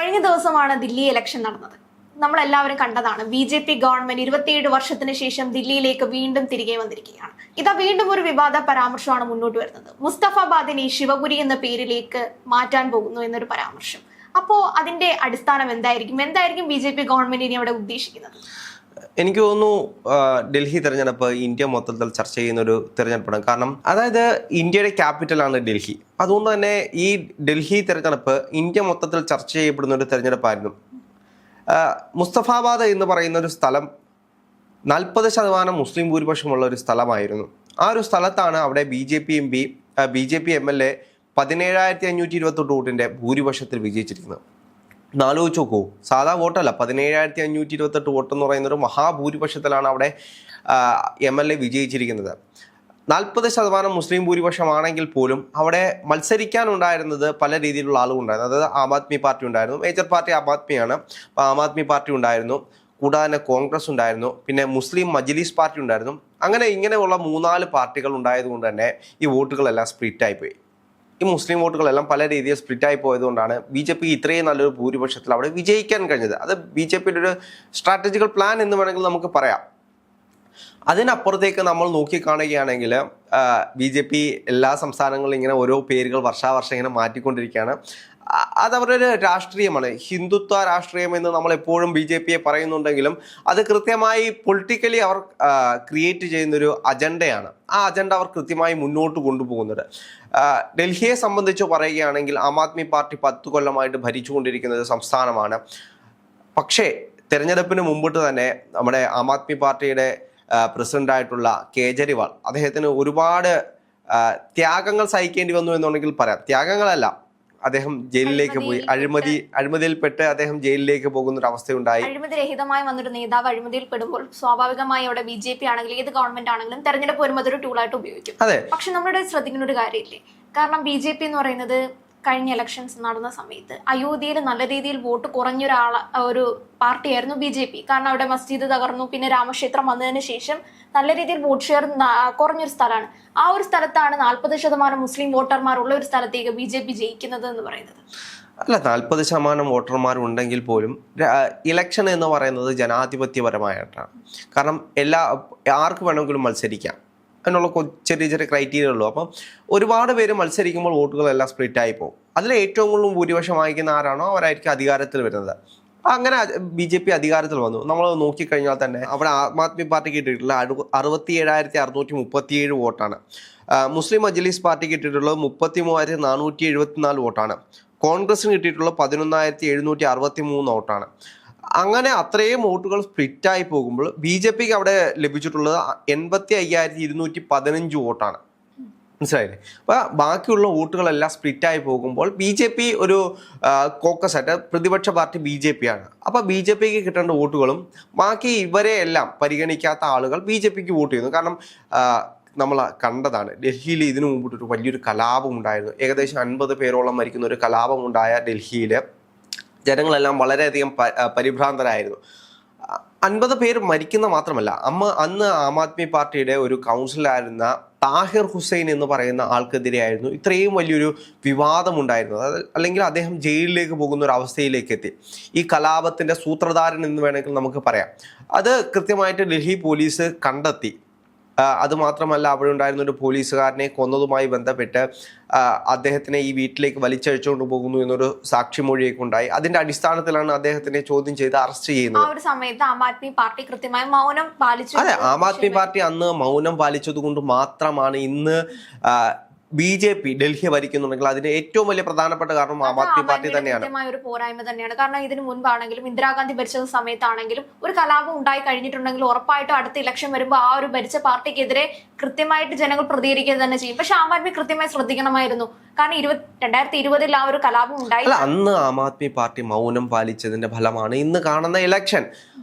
കഴിഞ്ഞ ദിവസമാണ് ദില്ലി ഇലക്ഷൻ നടന്നത്. നമ്മളെല്ലാവരും കണ്ടതാണ്. BJP ഗവൺമെന്റ് 27 വർഷത്തിന് ശേഷം ദില്ലിയിലേക്ക് വീണ്ടും തിരികെ വന്നിരിക്കുകയാണ്. ഇതാ വീണ്ടും ഒരു വിവാദ പരാമർശമാണ് മുന്നോട്ട് വരുന്നത്. മുസ്തഫാബാദിനെ ശിവപുരി എന്ന പേരിലേക്ക് മാറ്റാൻ പോകുന്നു എന്നൊരു പരാമർശം. അപ്പോ അതിന്റെ അടിസ്ഥാനം എന്തായിരിക്കും BJP ഗവൺമെന്റ് ഇനി അവിടെ ഉദ്ദേശിക്കുന്നത്? എനിക്ക് തോന്നുന്നു ഡൽഹി തെരഞ്ഞെടുപ്പ് ഇന്ത്യ മൊത്തത്തിൽ ചർച്ച ചെയ്യുന്ന ഒരു തെരഞ്ഞെടുപ്പാണ്. കാരണം അതായത് ഇന്ത്യയുടെ ക്യാപിറ്റലാണ് ഡൽഹി. അതുകൊണ്ട് തന്നെ ഈ ഡൽഹി തെരഞ്ഞെടുപ്പ് ഇന്ത്യ മൊത്തത്തിൽ ചർച്ച ചെയ്യപ്പെടുന്ന ഒരു തെരഞ്ഞെടുപ്പായിരുന്നു. മുസ്തഫാബാദ് എന്ന് പറയുന്ന ഒരു സ്ഥലം 40% മുസ്ലിം ഭൂരിപക്ഷമുള്ള ഒരു സ്ഥലമായിരുന്നു. ആ ഒരു സ്ഥലത്താണ് അവിടെ BJP MLA 17,528 വോട്ടിന്റെ ഭൂരിപക്ഷത്തിൽ വിജയിച്ചിരിക്കുന്നത്. ആലോചിച്ച് നോക്കൂ, സാധാ വോട്ടല്ല, 17,528 വോട്ട് എന്ന് പറയുന്ന ഒരു മഹാഭൂരിപക്ഷത്തിലാണ് അവിടെ MLA വിജയിച്ചിരിക്കുന്നത്. 40% മുസ്ലിം ഭൂരിപക്ഷമാണെങ്കിൽ പോലും അവിടെ മത്സരിക്കാനുണ്ടായിരുന്നത് പല രീതിയിലുള്ള ആളുകളുണ്ടായിരുന്നു. അതായത് ആം ആദ്മി പാർട്ടി ഉണ്ടായിരുന്നു, മേജർ പാർട്ടി ആം ആദ്മിയാണ്. അപ്പോൾ ആം ആദ്മി പാർട്ടി ഉണ്ടായിരുന്നു, കൂടാതെ തന്നെ കോൺഗ്രസ് ഉണ്ടായിരുന്നു, പിന്നെ മുസ്ലിം മജ്ലിസ് പാർട്ടി ഉണ്ടായിരുന്നു. അങ്ങനെ ഇങ്ങനെയുള്ള 3-4 പാർട്ടികൾ ഉണ്ടായതുകൊണ്ട് തന്നെ ഈ വോട്ടുകളെല്ലാം സ്പ്ലിറ്റായിപ്പോയി. ഈ മുസ്ലിം വോട്ടുകളെല്ലാം പല രീതിയിൽ സ്പ്ലിറ്റായി പോയതുകൊണ്ടാണ് BJP ഇത്രയും നല്ലൊരു ഭൂരിപക്ഷത്തിൽ അവിടെ വിജയിക്കാൻ കഴിഞ്ഞത്. അത് BJPയുടെ ഒരു സ്ട്രാറ്റജിക്കൽ പ്ലാൻ എന്ന് വേണമെങ്കിൽ നമുക്ക് പറയാം. അതിനപ്പുറത്തേക്ക് നമ്മൾ നോക്കിക്കാണുകയാണെങ്കിൽ BJP എല്ലാ സംസ്ഥാനങ്ങളിലും ഇങ്ങനെ ഓരോ പേരുകൾ വർഷാവർഷം ഇങ്ങനെ മാറ്റിക്കൊണ്ടിരിക്കുകയാണ്. അതവരുടെ ഒരു രാഷ്ട്രീയമാണ്, ഹിന്ദുത്വ രാഷ്ട്രീയം എന്ന് നമ്മൾ എപ്പോഴും BJPയെ പറയുന്നുണ്ടെങ്കിലും അത് കൃത്യമായി പൊളിറ്റിക്കലി അവർ ക്രിയേറ്റ് ചെയ്യുന്നൊരു അജണ്ടയാണ്. ആ അജണ്ട അവർ കൃത്യമായി മുന്നോട്ട് കൊണ്ടുപോകുന്നത്. ഡൽഹിയെ സംബന്ധിച്ച് പറയുകയാണെങ്കിൽ ആം ആദ്മി പാർട്ടി 10 കൊല്ലമായിട്ട് ഭരിച്ചുകൊണ്ടിരിക്കുന്ന ഒരു സംസ്ഥാനമാണ്. പക്ഷേ തെരഞ്ഞെടുപ്പിന് മുമ്പിട്ട് തന്നെ നമ്മുടെ ആം ആദ്മി പാർട്ടിയുടെ പ്രസിഡന്റായിട്ടുള്ള കേജ്രിവാൾ, അദ്ദേഹത്തിന് ഒരുപാട് ത്യാഗങ്ങൾ സഹിക്കേണ്ടി വന്നു എന്നുണ്ടെങ്കിൽ പറയാം. ത്യാഗങ്ങളല്ല, അദ്ദേഹം ജയിലിലേക്ക് പോയി, അഴിമതിയിൽപ്പെട്ട് അദ്ദേഹം ജയിലിലേക്ക് പോകുന്ന ഒരു അവസ്ഥയുണ്ടായി. അഴിമതി രഹിതമായി വന്നൊരു നേതാവ് അഴിമതിയിൽ പെടുമ്പോൾ സ്വാഭാവികമായി അവിടെ BJP ആണെങ്കിലും ഏത് ഗവൺമെന്റ് ആണെങ്കിലും തെരഞ്ഞെടുപ്പ് വരുമ്പോൾ അതൊരു ടൂളായിട്ട് ഉപയോഗിക്കും. അതെ, പക്ഷെ നമ്മുടെ ശ്രദ്ധിക്കുന്ന ഒരു കാര്യമില്ലേ, കാരണം BJP എന്ന് പറയുന്നത് കഴിഞ്ഞ ഇലക്ഷൻസ് നടന്ന സമയത്ത് അയോധ്യയിൽ നല്ല രീതിയിൽ വോട്ട് ഒരു പാർട്ടിയായിരുന്നു BJP. കാരണം അവിടെ മസ്ജിദ് തകർന്നു, പിന്നെ രാമക്ഷേത്രം വന്നതിന് ശേഷം നല്ല രീതിയിൽ വോട്ട് ഷെയർ കുറഞ്ഞൊരു സ്ഥലമാണ്. ആ ഒരു സ്ഥലത്താണ് 40% മുസ്ലിം വോട്ടർമാരുള്ള ഒരു സ്ഥലത്തേക്ക് BJP ജയിക്കുന്നത് എന്ന് പറയുന്നത്. അല്ല, 40% വോട്ടർമാർ ഉണ്ടെങ്കിൽ പോലും ഇലക്ഷൻ എന്ന് പറയുന്നത് ജനാധിപത്യപരമായിട്ടാണ്. കാരണം ആർക്ക് വേണമെങ്കിലും മത്സരിക്കാം എന്നുള്ള ചെറിയ ചെറിയ ക്രൈറ്റീരിയ ഉള്ളൂ. അപ്പം ഒരുപാട് പേര് മത്സരിക്കുമ്പോൾ വോട്ടുകളെല്ലാം സ്പ്ലിറ്റായി പോകും. അതിൽ ഏറ്റവും കൂടുതൽ ഭൂരിപക്ഷം വാങ്ങിക്കുന്ന ആരാണോ അവരായിരിക്കും അധികാരത്തിൽ വരുന്നത്. അങ്ങനെ BJP അധികാരത്തിൽ വന്നു. നമ്മൾ നോക്കിക്കഴിഞ്ഞാൽ തന്നെ അവിടെ ആം ആദ്മി പാർട്ടിക്ക് കിട്ടിയിട്ടുള്ള 67,637 വോട്ടാണ്. മുസ്ലിം മജ്ലിസ് പാർട്ടിക്ക് കിട്ടിയിട്ടുള്ളത് 33,474 വോട്ടാണ്. കോൺഗ്രസിന് കിട്ടിയിട്ടുള്ളത് 11,763 വോട്ടാണ്. അങ്ങനെ അത്രയും വോട്ടുകൾ സ്പ്ലിറ്റായി പോകുമ്പോൾ BJPക്ക് അവിടെ ലഭിച്ചിട്ടുള്ളത് 85,215 വോട്ടാണ്. മനസ്സിലായില്ലേ? അപ്പോൾ ബാക്കിയുള്ള വോട്ടുകളെല്ലാം സ്പ്ലിറ്റായി പോകുമ്പോൾ BJP ഒരു കോക്കസ് ആയിട്ട് പ്രതിപക്ഷ പാർട്ടി BJP ആണ്. അപ്പോൾ BJPക്ക് കിട്ടേണ്ട വോട്ടുകളും ബാക്കി ഇവരെ എല്ലാം പരിഗണിക്കാത്ത ആളുകൾ BJPക്ക് വോട്ട് ചെയ്യുന്നു. കാരണം നമ്മൾ കണ്ടതാണ്, ഡൽഹിയിൽ ഇതിനു മുമ്പിട്ടൊരു വലിയൊരു കലാപം ഉണ്ടായിരുന്നു. ഏകദേശം 50 പേരോളം മരിക്കുന്ന ഒരു കലാപം ഉണ്ടായ ഡൽഹിയിൽ ജനങ്ങളെല്ലാം വളരെയധികം പരിഭ്രാന്തരായിരുന്നു. 50 പേര് മരിക്കുന്ന മാത്രമല്ല, അന്ന് ആം ആദ്മി പാർട്ടിയുടെ ഒരു കൗൺസിലറായിരുന്ന താഹിർ ഹുസൈൻ എന്ന് പറയുന്ന ആൾക്കെതിരെയായിരുന്നു ഇത്രയും വലിയൊരു വിവാദമുണ്ടായിരുന്നത്. അല്ലെങ്കിൽ അദ്ദേഹം ജയിലിലേക്ക് പോകുന്ന ഒരു അവസ്ഥയിലേക്ക് എത്തി. ഈ കലാപത്തിൻ്റെ സൂത്രധാരൻ എന്ന് വേണമെങ്കിൽ നമുക്ക് പറയാം. അത് കൃത്യമായിട്ട് ഡൽഹി പോലീസ് കണ്ടെത്തി. അതുമാത്രമല്ല, അവിടെ ഉണ്ടായിരുന്ന ഒരു പോലീസുകാരനെ കൊന്നതുമായി ബന്ധപ്പെട്ട് അദ്ദേഹത്തിനെ ഈ വീട്ടിലേക്ക് വലിച്ചഴിച്ചുകൊണ്ട് പോകുന്നു എന്നൊരു സാക്ഷിമൊഴിയൊക്കെ ഉണ്ടായി. അതിന്റെ അടിസ്ഥാനത്തിലാണ് അദ്ദേഹത്തിനെ ചോദ്യം ചെയ്ത് അറസ്റ്റ് ചെയ്യുന്നത്. ആ ഒരു സമയത്ത് ആം ആദ്മി പാർട്ടി കൃത്യമായി മൗനം പാലിച്ചു. അതെ, ആം ആദ്മി പാർട്ടി അന്ന് മൗനം പാലിച്ചത് കൊണ്ട് മാത്രമാണ് ഇന്ന് BJP ഡൽഹി ഭരിക്കുന്നുണ്ടെങ്കിൽ അതിന് ഏറ്റവും വലിയ പ്രധാനപ്പെട്ട കാരണം ആം ആദ്മി പാർട്ടി തന്നെയാണ്. ഒരു പോരായ്മ തന്നെയാണ്. കാരണം ഇതിനു മുൻപാണെങ്കിലും ഇന്ദിരാഗാന്ധി ഭരിച്ച സമയത്താണെങ്കിലും ഒരു കലാപം ഉണ്ടായി കഴിഞ്ഞിട്ടുണ്ടെങ്കിൽ ഉറപ്പായിട്ടും അടുത്ത ഇലക്ഷൻ വരുമ്പോൾ ആ ഒരു ഭരിച്ച പാർട്ടിക്കെതിരെ കൃത്യമായിട്ട് ജനങ്ങൾ പ്രതികരിക്കുക തന്നെ ചെയ്യും. പക്ഷെ ആം ആദ്മി കൃത്യമായി ശ്രദ്ധിക്കണമായിരുന്നു. കാരണം 2020 ആ ഒരു കലാപം ഉണ്ടായി. അന്ന് ആം ആദ്മി പാർട്ടി മൗനം പാലിച്ചതിന്റെ ഫലമാണ് ഇന്ന് കാണുന്ന ഇലക്ഷൻ.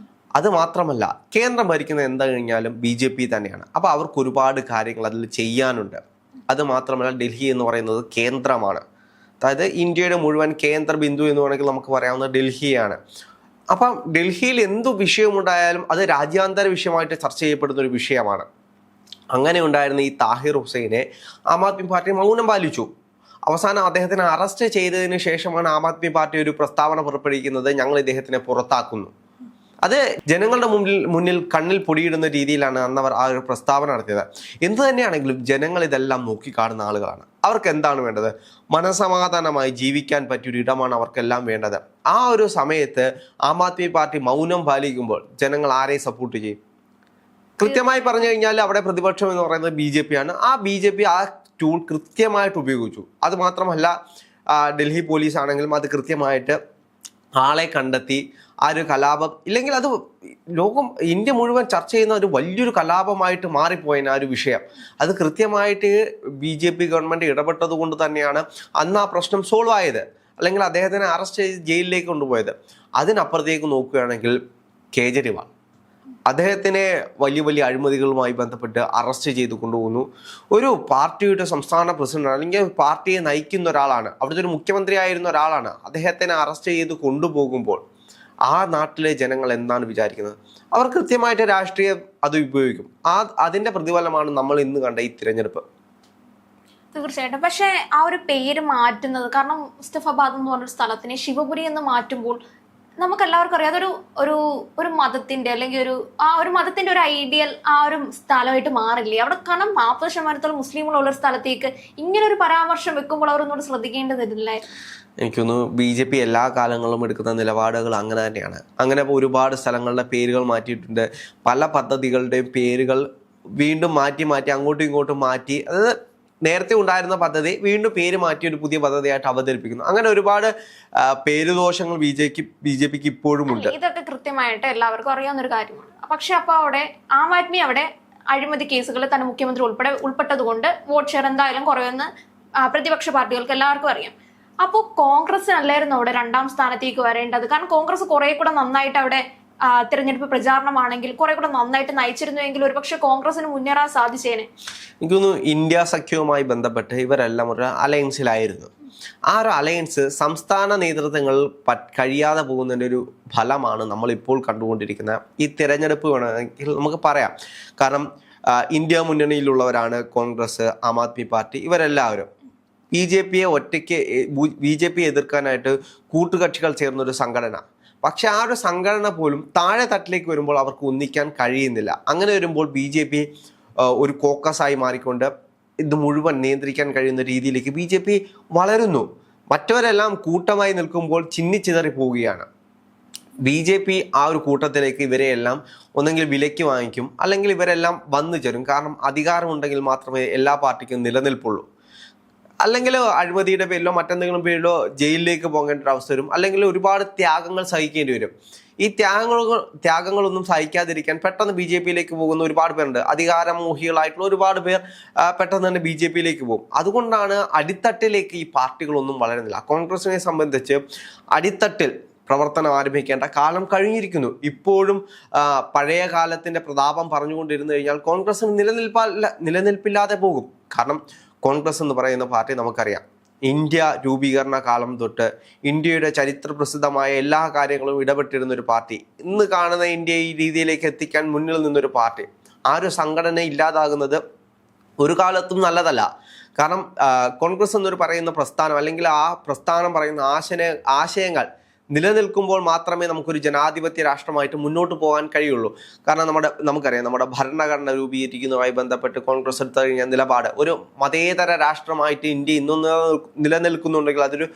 അത് മാത്രമല്ല, കേന്ദ്രം ഭരിക്കുന്നത് എന്താ കഴിഞ്ഞാലും BJP തന്നെയാണ്. അപ്പോൾ അവർക്ക് ഒരുപാട് കാര്യങ്ങൾ അതിൽ ചെയ്യാനുണ്ട്. അത് മാത്രമല്ല, ഡൽഹി എന്ന് പറയുന്നത് കേന്ദ്രമാണ്. അതായത് ഇന്ത്യയുടെ മുഴുവൻ കേന്ദ്ര ബിന്ദു എന്ന് വേണമെങ്കിൽ നമുക്ക് പറയാവുന്നത് ഡൽഹിയാണ്. അപ്പം ഡൽഹിയിൽ എന്തു വിഷയമുണ്ടായാലും അത് രാജ്യാന്തര വിഷയമായിട്ട് ചർച്ച ചെയ്യപ്പെടുന്ന ഒരു വിഷയമാണ്. അങ്ങനെ ഉണ്ടായിരുന്ന ഈ താഹിർ ഹുസൈനെ ആം ആദ്മി പാർട്ടി മൗനം പാലിച്ചു. അവസാനം അദ്ദേഹത്തിനെ അറസ്റ്റ് ചെയ്തതിന് ശേഷമാണ് ആം ആദ്മി പാർട്ടി ഒരു പ്രസ്താവന പുറപ്പെടുവിക്കുന്നത്, ഞങ്ങൾ ഇദ്ദേഹത്തിനെ പുറത്താക്കുന്നു. അത് ജനങ്ങളുടെ മുന്നിൽ കണ്ണിൽ പൊടിയിടുന്ന രീതിയിലാണ് അന്ന് അവർ ആ ഒരു പ്രസ്താവന നടത്തിയത്. എന്തു തന്നെയാണെങ്കിലും ജനങ്ങൾ ഇതെല്ലാം നോക്കിക്കാണുന്ന ആളുകളാണ്. അവർക്ക് എന്താണ് വേണ്ടത്? മനസമാധാനമായി ജീവിക്കാൻ പറ്റിയൊരു ഇടമാണ് അവർക്കെല്ലാം വേണ്ടത്. ആ ഒരു സമയത്ത് ആം ആദ്മി പാർട്ടി മൗനം പാലിക്കുമ്പോൾ ജനങ്ങൾ ആരെ സപ്പോർട്ട് ചെയ്യും? കൃത്യമായി പറഞ്ഞു കഴിഞ്ഞാൽ അവിടെ പ്രതിപക്ഷം എന്ന് പറയുന്നത് BJP ആണ്. ആ BJP ആ ടൂൾ കൃത്യമായിട്ട് ഉപയോഗിച്ചു. അത് മാത്രമല്ല ഡൽഹി പോലീസ് ആണെങ്കിലും അത് കൃത്യമായിട്ട് ആളെ കണ്ടെത്തി ആ ഒരു കലാപം, ഇല്ലെങ്കിൽ അത് ഇന്ത്യ മുഴുവൻ ചർച്ച ചെയ്യുന്ന ഒരു വലിയൊരു കലാപമായിട്ട് മാറിപ്പോയതിന് ആ ഒരു വിഷയം. അത് കൃത്യമായിട്ട് BJP ഗവൺമെൻറ് ഇടപെട്ടത് കൊണ്ട് തന്നെയാണ് അന്ന് ആ പ്രശ്നം സോൾവ് ആയത്, അല്ലെങ്കിൽ അദ്ദേഹത്തിനെ അറസ്റ്റ് ചെയ്ത് ജയിലിലേക്ക് കൊണ്ടുപോയത്. അതിനപ്പുറത്തേക്ക് നോക്കുകയാണെങ്കിൽ കേജ്രിവാൾ അദ്ദേഹത്തിനെ വലിയ വലിയ അഴിമതികളുമായി ബന്ധപ്പെട്ട് അറസ്റ്റ് ചെയ്ത് കൊണ്ടുപോകുന്നു. ഒരു പാർട്ടിയുടെ സംസ്ഥാന പ്രസിഡന്റ് അല്ലെങ്കിൽ പാർട്ടിയെ നയിക്കുന്ന ഒരാളാണ്, അവിടുത്തെ ഒരു മുഖ്യമന്ത്രി ആയിരുന്ന ഒരാളാണ്. അദ്ദേഹത്തിനെ അറസ്റ്റ് ചെയ്ത് കൊണ്ടുപോകുമ്പോൾ ആ നാട്ടിലെ ജനങ്ങൾ എന്താണ് വിചാരിക്കുന്നത്? അവർ കൃത്യമായിട്ട് രാഷ്ട്രീയം അത് ഉപയോഗിക്കും. അതിന്റെ പ്രതിഫലമാണ് നമ്മൾ ഇന്ന് കണ്ട ഈ തിരഞ്ഞെടുപ്പ്. തീർച്ചയായിട്ടും. പക്ഷേ ആ ഒരു പേര് മാറ്റുന്നത്, കാരണം മുസ്തഫാബാദ് എന്ന് പറഞ്ഞൊരു സ്ഥലത്തിനെ ശിവപുരി എന്ന് മാറ്റുമ്പോൾ നമുക്ക് എല്ലാവർക്കും അറിയാം അതൊരു ഒരു ഒരു മതത്തിന്റെ അല്ലെങ്കിൽ ഒരു മതത്തിന്റെ ഒരു ഐഡിയൽ ആ ഒരു സ്ഥലമായിട്ട് മാറില്ലേ അവിടെ. കാരണം 40% മുസ്ലിങ്ങളുള്ള ഒരു സ്ഥലത്തേക്ക് ഇങ്ങനെ ഒരു പരാമർശം വെക്കുമ്പോൾ അവരൊന്നുകൂടി ശ്രദ്ധിക്കേണ്ടതില്ലേ? എനിക്കൊന്ന് BJP എല്ലാ കാലങ്ങളിലും എടുക്കുന്ന നിലപാടുകൾ അങ്ങനെ തന്നെയാണ്. അങ്ങനെ ഒരുപാട് സ്ഥലങ്ങളുടെ പേരുകൾ മാറ്റിയിട്ടുണ്ട്. പല പദ്ധതികളുടെയും പേരുകൾ വീണ്ടും മാറ്റി അങ്ങോട്ടും ഇങ്ങോട്ടും മാറ്റി, അതായത് നേരത്തെ ഉണ്ടായിരുന്ന പദ്ധതി വീണ്ടും പേര് മാറ്റി ഒരു പുതിയ പദ്ധതിയായിട്ട് അവതരിപ്പിക്കുന്നു. അങ്ങനെ ഒരുപാട് പേരുദോഷങ്ങൾ BJPക്ക് ഇപ്പോഴും ഉണ്ട്. ഇതൊക്കെ കൃത്യമായിട്ട് എല്ലാവർക്കും അറിയാവുന്ന ഒരു കാര്യമാണ്. പക്ഷെ അപ്പൊ അവിടെ ആം ആദ്മി അവിടെ അഴിമതി കേസുകൾ തന്നെ മുഖ്യമന്ത്രി ഉൾപ്പെട്ടത് കൊണ്ട് വോട്ട് ഷെയർ എന്തായാലും കുറയുമെന്ന് പ്രതിപക്ഷ പാർട്ടികൾക്ക് എല്ലാവർക്കും അറിയാം. അപ്പോൾ കോൺഗ്രസിനല്ലായിരുന്നു അവിടെ 2ാം സ്ഥാനത്തേക്ക് വരേണ്ടത്? കാരണം കോൺഗ്രസ് കുറെ കൂടെ നന്നായിട്ട് അവിടെ തിരഞ്ഞെടുപ്പ് പ്രചാരണമാണെങ്കിൽ കുറെ കൂടെ നന്നായിട്ട് നയിച്ചിരുന്നുവെങ്കിൽ ഒരുപക്ഷെ കോൺഗ്രസിന് മുന്നേറാൻ സാധിച്ചേനെ. എനിക്ക് തോന്നുന്നു ഇന്ത്യ സഖ്യവുമായി ബന്ധപ്പെട്ട് ഇവരെല്ലാം ഒരു അലയൻസിലായിരുന്നു. ആ ഒരു അലയൻസ് സംസ്ഥാന നേതൃത്വങ്ങൾ കഴിയാതെ പോകുന്നതിൻ്റെ ഒരു ഫലമാണ് നമ്മളിപ്പോൾ കണ്ടുകൊണ്ടിരിക്കുന്ന ഈ തിരഞ്ഞെടുപ്പ് വേണമെങ്കിൽ നമുക്ക് പറയാം. കാരണം ഇന്ത്യ മുന്നണിയിലുള്ളവരാണ് കോൺഗ്രസ്, ആം ആദ്മി പാർട്ടി, ഇവരെല്ലാവരും. BJP എതിർക്കാനായിട്ട് കൂട്ടുകക്ഷികൾ ചേർന്നൊരു സംഘടന. പക്ഷെ ആ ഒരു സംഘടന പോലും താഴെ തട്ടിലേക്ക് വരുമ്പോൾ അവർക്ക് ഒന്നിക്കാൻ കഴിയുന്നില്ല. അങ്ങനെ വരുമ്പോൾ BJP ഒരു കോക്കസായി മാറിക്കൊണ്ട് ഇത് മുഴുവൻ നിയന്ത്രിക്കാൻ കഴിയുന്ന രീതിയിലേക്ക് BJP വളരുന്നു. മറ്റവരെല്ലാം കൂട്ടമായി നിൽക്കുമ്പോൾ ചിന്നിച്ചിതറി പോവുകയാണ്. BJP ആ ഒരു കൂട്ടത്തിലേക്ക് ഇവരെയെല്ലാം ഒന്നെങ്കിൽ വിലയ്ക്ക് വാങ്ങിക്കും, അല്ലെങ്കിൽ ഇവരെല്ലാം വന്നു ചേരും. കാരണം അധികാരമുണ്ടെങ്കിൽ മാത്രമേ എല്ലാ പാർട്ടിക്കും നിലനിൽപ്പുള്ളൂ. അല്ലെങ്കിൽ അഴിമതിയുടെ പേരിലോ മറ്റെന്തെങ്കിലും പേരിലോ ജയിലിലേക്ക് പോകേണ്ട ഒരു അവസ്ഥ വരും, അല്ലെങ്കിൽ ഒരുപാട് ത്യാഗങ്ങൾ സഹിക്കേണ്ടി വരും. ഈ ത്യാഗങ്ങളൊന്നും സഹിക്കാതിരിക്കാൻ പെട്ടെന്ന് BJPയിലേക്ക് പോകുന്ന ഒരുപാട് പേരുണ്ട്. അധികാരമോഹികളായിട്ടുള്ള ഒരുപാട് പേർ പെട്ടെന്ന് തന്നെ BJPയിലേക്ക് പോകും. അതുകൊണ്ടാണ് അടിത്തട്ടിലേക്ക് ഈ പാർട്ടികളൊന്നും വളരുന്നില്ല. കോൺഗ്രസിനെ സംബന്ധിച്ച് അടിത്തട്ടിൽ പ്രവർത്തനം ആരംഭിക്കേണ്ട കാലം കഴിഞ്ഞിരിക്കുന്നു. ഇപ്പോഴും പഴയ കാലത്തിന്റെ പ്രതാപം പറഞ്ഞുകൊണ്ടിരുന്നു കഴിഞ്ഞാൽ കോൺഗ്രസിന് നിലനിൽപ്പില്ലാതെ പോകും. കാരണം കോൺഗ്രസ് എന്ന് പറയുന്ന പാർട്ടി നമുക്കറിയാം, ഇന്ത്യ രൂപീകരണ കാലം തൊട്ട് ഇന്ത്യയുടെ ചരിത്ര പ്രസിദ്ധമായ എല്ലാ കാര്യങ്ങളും ഇടപെട്ടിരുന്ന ഒരു പാർട്ടി, ഇന്ന് കാണുന്ന ഇന്ത്യയെ ഈ രീതിയിലേക്ക് എത്തിക്കാൻ മുന്നിൽ നിന്നൊരു പാർട്ടി. ആ ഒരു സംഘടന ഇല്ലാതാകുന്നത് ഒരു കാലത്തും നല്ലതല്ല. കാരണം കോൺഗ്രസ് എന്നൊരു പറയുന്ന പ്രസ്ഥാനം, അല്ലെങ്കിൽ ആ പ്രസ്ഥാനം പറയുന്ന ആശയങ്ങൾ നിലനിൽക്കുമ്പോൾ മാത്രമേ നമുക്കൊരു ജനാധിപത്യ രാഷ്ട്രമായിട്ട് മുന്നോട്ട് പോകാൻ കഴിയുള്ളൂ. കാരണം നമുക്കറിയാം, നമ്മുടെ ഭരണഘടന രൂപീകരിക്കുന്നതുമായി ബന്ധപ്പെട്ട് കോൺഗ്രസ് എടുത്തു കഴിഞ്ഞ നിലപാട്, ഒരു മതേതര രാഷ്ട്രമായിട്ട് ഇന്ത്യ ഇന്നും നിലനിൽക്കുന്നുണ്ടെങ്കിൽ അതൊരു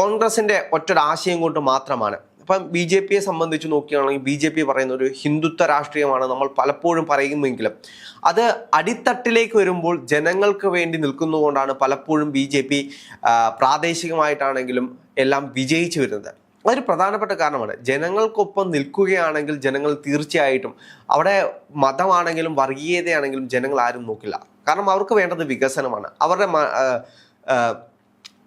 കോൺഗ്രസിന്റെ ഒറ്റൊരു ആശയം കൊണ്ട് മാത്രമാണ്. അപ്പം BJPയെ സംബന്ധിച്ച് നോക്കുകയാണെങ്കിൽ BJP പറയുന്ന ഒരു ഹിന്ദുത്വ രാഷ്ട്രീയമാണ് നമ്മൾ പലപ്പോഴും പറയുമെങ്കിലും അത് അടിത്തട്ടിലേക്ക് വരുമ്പോൾ ജനങ്ങൾക്ക് വേണ്ടി നിൽക്കുന്നതുകൊണ്ടാണ് പലപ്പോഴും BJP പ്രാദേശികമായിട്ടാണെങ്കിലും എല്ലാം വിജയിച്ചു വരുന്നത്. അതൊരു പ്രധാനപ്പെട്ട കാരണമാണ്. ജനങ്ങൾക്കൊപ്പം നിൽക്കുകയാണെങ്കിൽ ജനങ്ങൾ തീർച്ചയായിട്ടും അവിടെ മതമാണെങ്കിലും വർഗീയതയാണെങ്കിലും ജനങ്ങൾ ആരും നോക്കില്ല. കാരണം അവർക്ക് വേണ്ടത് വികസനമാണ്, അവരുടെ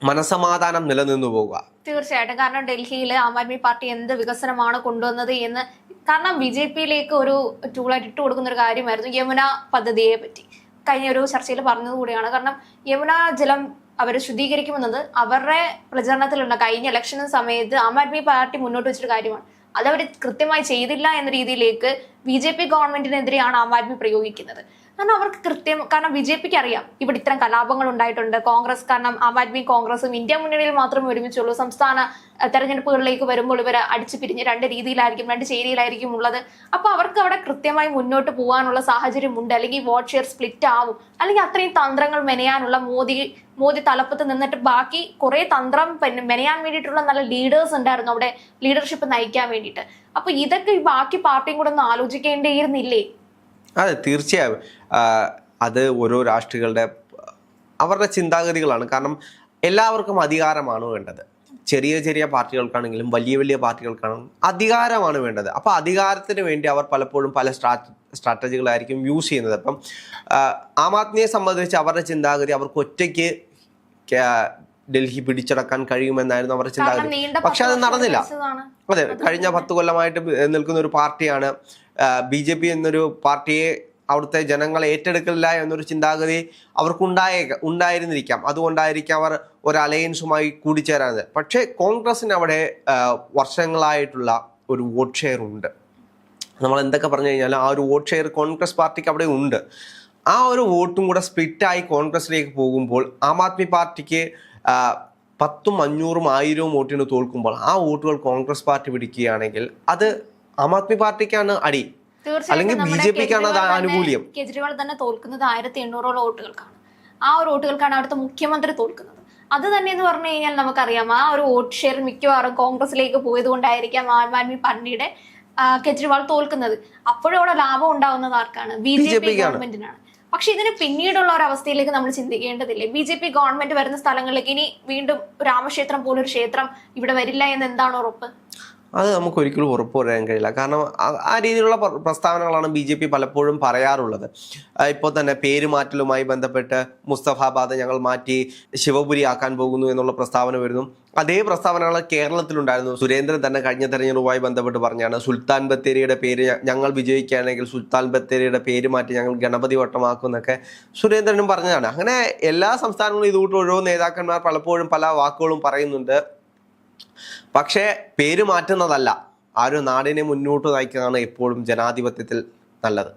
മനസമാധാനം നിലനിന്നു പോവുക. തീർച്ചയായിട്ടും. കാരണം ഡൽഹിയിൽ ആം ആദ്മി പാർട്ടി എന്ത് വികസനമാണ് കൊണ്ടുവന്നത് എന്ന്, കാരണം BJPയിലേക്ക് ഒരു ടൂളായിട്ട് ഇട്ട് കൊടുക്കുന്ന ഒരു കാര്യമായിരുന്നു യമുന പദ്ധതിയെ പറ്റി കഴിഞ്ഞ ഒരു ചർച്ചയിൽ പറഞ്ഞത് കൂടിയാണ്. കാരണം യമുന ജലം അവർ ശുദ്ധീകരിക്കുമെന്നത് അവരുടെ പ്രചരണത്തിലുണ്ട്. കഴിഞ്ഞ ഇലക്ഷന് സമയത്ത് ആം ആദ്മി പാർട്ടി മുന്നോട്ട് വെച്ചൊരു കാര്യമാണ്. അതവർ കൃത്യമായി ചെയ്തില്ല എന്ന രീതിയിലേക്ക് BJP ഗവൺമെന്റിനെതിരെയാണ് ആം ആദ്മി പ്രയോഗിക്കുന്നത്. കാരണം അവർക്ക് കാരണം BJPക്ക് അറിയാം ഇവിടെ ഇത്തരം കലാപങ്ങൾ ഉണ്ടായിട്ടുണ്ട്. കോൺഗ്രസ് കാരണം ആം ആദ്മി കോൺഗ്രസും ഇന്ത്യ മുന്നണിയിൽ മാത്രമേ ഒരുമിച്ചുള്ളൂ. സംസ്ഥാന തെരഞ്ഞെടുപ്പുകളിലേക്ക് വരുമ്പോൾ ഇവർ അടിച്ചു പിരിഞ്ഞ് രണ്ട് രീതിയിലായിരിക്കും, രണ്ട് ചേരിയിലായിരിക്കും ഉള്ളത്. അപ്പൊ അവർക്ക് അവിടെ കൃത്യമായി മുന്നോട്ട് പോകാനുള്ള സാഹചര്യമുണ്ട്. അല്ലെങ്കിൽ വോട്ട് ഷെയർ സ്പ്ലിറ്റ് ആവും, അല്ലെങ്കിൽ അത്രയും തന്ത്രങ്ങൾ മെനയാനുള്ള മോദി തലപ്പത്ത് നിന്നിട്ട് ബാക്കി കുറെ തന്ത്രം മെനയാൻ വേണ്ടിയിട്ടുള്ള നല്ല ലീഡേഴ്സ് ഉണ്ടായിരുന്നു അവിടെ, ലീഡർഷിപ്പ് നയിക്കാൻ വേണ്ടിയിട്ട്. അപ്പൊ ഇതൊക്കെ ഈ ബാക്കി പാർട്ടിയും കൂടെ ഒന്ന് ആലോചിക്കേണ്ടിയിരുന്നില്ലേ? അതെ, തീർച്ചയായും. അത് ഓരോ രാഷ്ട്രീയങ്ങളുടെ അവരുടെ ചിന്താഗതികളാണ്. കാരണം എല്ലാവർക്കും അധികാരമാണ് വേണ്ടത്. ചെറിയ ചെറിയ പാർട്ടികൾക്കാണെങ്കിലും വലിയ വലിയ പാർട്ടികൾക്കാണെങ്കിലും അധികാരമാണ് വേണ്ടത്. അപ്പോൾ അധികാരത്തിന് വേണ്ടി അവർ പലപ്പോഴും പല സ്ട്രാറ്റജികളായിരിക്കും യൂസ് ചെയ്യുന്നത്. അപ്പം ആം ആദ്മിയെ സംബന്ധിച്ച് അവരുടെ ചിന്താഗതി അവർക്ക് ഒറ്റയ്ക്ക് ഡൽഹി പിടിച്ചടക്കാൻ കഴിയുമെന്നായിരുന്നു അവരുടെ ചിന്താഗതി. പക്ഷെ അത് നടന്നില്ല. അതെ, കഴിഞ്ഞ 10 കൊല്ലമായിട്ട് നിൽക്കുന്ന ഒരു പാർട്ടിയാണ് BJP എന്നൊരു പാർട്ടിയെ അവിടുത്തെ ജനങ്ങൾ ഏറ്റെടുക്കില്ല എന്നൊരു ചിന്താഗതി ഉണ്ടായിരുന്നിരിക്കാം. അതുകൊണ്ടായിരിക്കാം അവർ ഒരു അലയൻസുമായി കൂടിച്ചേരാത്. പക്ഷേ കോൺഗ്രസിന് അവിടെ വർഷങ്ങളായിട്ടുള്ള ഒരു വോട്ട് ഷെയർ ഉണ്ട്. നമ്മൾ എന്തൊക്കെ പറഞ്ഞു കഴിഞ്ഞാലും ആ ഒരു വോട്ട് ഷെയർ കോൺഗ്രസ് പാർട്ടിക്ക് അവിടെ ഉണ്ട്. ആ ഒരു വോട്ടും കൂടെ സ്പ്ലിറ്റായി കോൺഗ്രസിലേക്ക് പോകുമ്പോൾ ആം ആദ്മി പാർട്ടിക്ക് 10,000, 500, 1000 വോട്ടിന് തോൽക്കുമ്പോൾ ആ വോട്ടുകൾ കോൺഗ്രസ് പാർട്ടി പിടിക്കുകയാണെങ്കിൽ അത് ആം ആദ്മി പാർട്ടിക്കാണ് അടി, അല്ലെങ്കിൽ BJPക്കാണ് അത് ആനുകൂല്യം. കേജ്രിവാൾ തന്നെ തോൽക്കുന്നത് 1800 വോട്ടുകൾക്കാണ്. ആ ഒരു വോട്ടുകൾക്കാണ് അവിടുത്തെ മുഖ്യമന്ത്രി തോൽക്കുന്നത്. അത് തന്നെ എന്ന് പറഞ്ഞു കഴിഞ്ഞാൽ നമുക്കറിയാം ആ ഒരു വോട്ട് ഷെയർ മിക്കവാറും കോൺഗ്രസിലേക്ക് പോയത് കൊണ്ടായിരിക്കാം ആം ആദ്മി പാർട്ടിയുടെ കേജ്രിവാൾ തോൽക്കുന്നത്. അപ്പോഴും അവിടെ ലാഭം ഉണ്ടാവുന്നത് ആർക്കാണ്? BJP ഗവൺമെന്റിനാണ്. പക്ഷെ ഇതിന് പിന്നീടുള്ള ഒരു അവസ്ഥയിലേക്ക് നമ്മൾ ചിന്തിക്കേണ്ടതില്ലേ? BJP ഗവൺമെന്റ് വരുന്ന സ്ഥലങ്ങളിലേക്ക് ഇനി വീണ്ടും രാമക്ഷേത്രം പോലൊരു ക്ഷേത്രം ഇവിടെ വരില്ല എന്ന് എന്താണ് ഉറപ്പ്? അത് നമുക്ക് ഒരിക്കലും ഉറപ്പ് പറയാൻ കഴിയില്ല. കാരണം ആ രീതിയിലുള്ള പ്രസ്താവനകളാണ് BJP പലപ്പോഴും പറയാറുള്ളത്. ഇപ്പോൾ തന്നെ പേര് മാറ്റലുമായി ബന്ധപ്പെട്ട് മുസ്തഫാബാദ് ഞങ്ങൾ മാറ്റി ശിവപുരി ആക്കാൻ പോകുന്നു എന്നുള്ള പ്രസ്താവന വരുന്നു. അതേ പ്രസ്താവനകൾ കേരളത്തിലുണ്ടായിരുന്നു. സുരേന്ദ്രൻ തന്നെ കഴിഞ്ഞ തെരഞ്ഞെടുപ്പുമായി ബന്ധപ്പെട്ട് പറഞ്ഞാണ് സുൽത്താൻ ബത്തേരിയുടെ പേര് ഞങ്ങൾ വിജയിക്കുകയാണെങ്കിൽ സുൽത്താൻ ബത്തേരിയുടെ പേര് മാറ്റി ഞങ്ങൾ ഗണപതി വട്ടമാക്കും എന്നൊക്കെ സുരേന്ദ്രനും പറഞ്ഞതാണ്. അങ്ങനെ എല്ലാ സംസ്ഥാനങ്ങളും ഇതുകൂട്ട് ഓരോ നേതാക്കന്മാർ പലപ്പോഴും പല വാക്കുകളും പറയുന്നുണ്ട്. പക്ഷേ പേര് മാറ്റുന്നതല്ല, ആ ഒരു നാടിനെ മുന്നോട്ട് നയിക്കുന്നതാണ് എപ്പോഴും ജനാധിപത്യത്തിൽ നല്ലത്.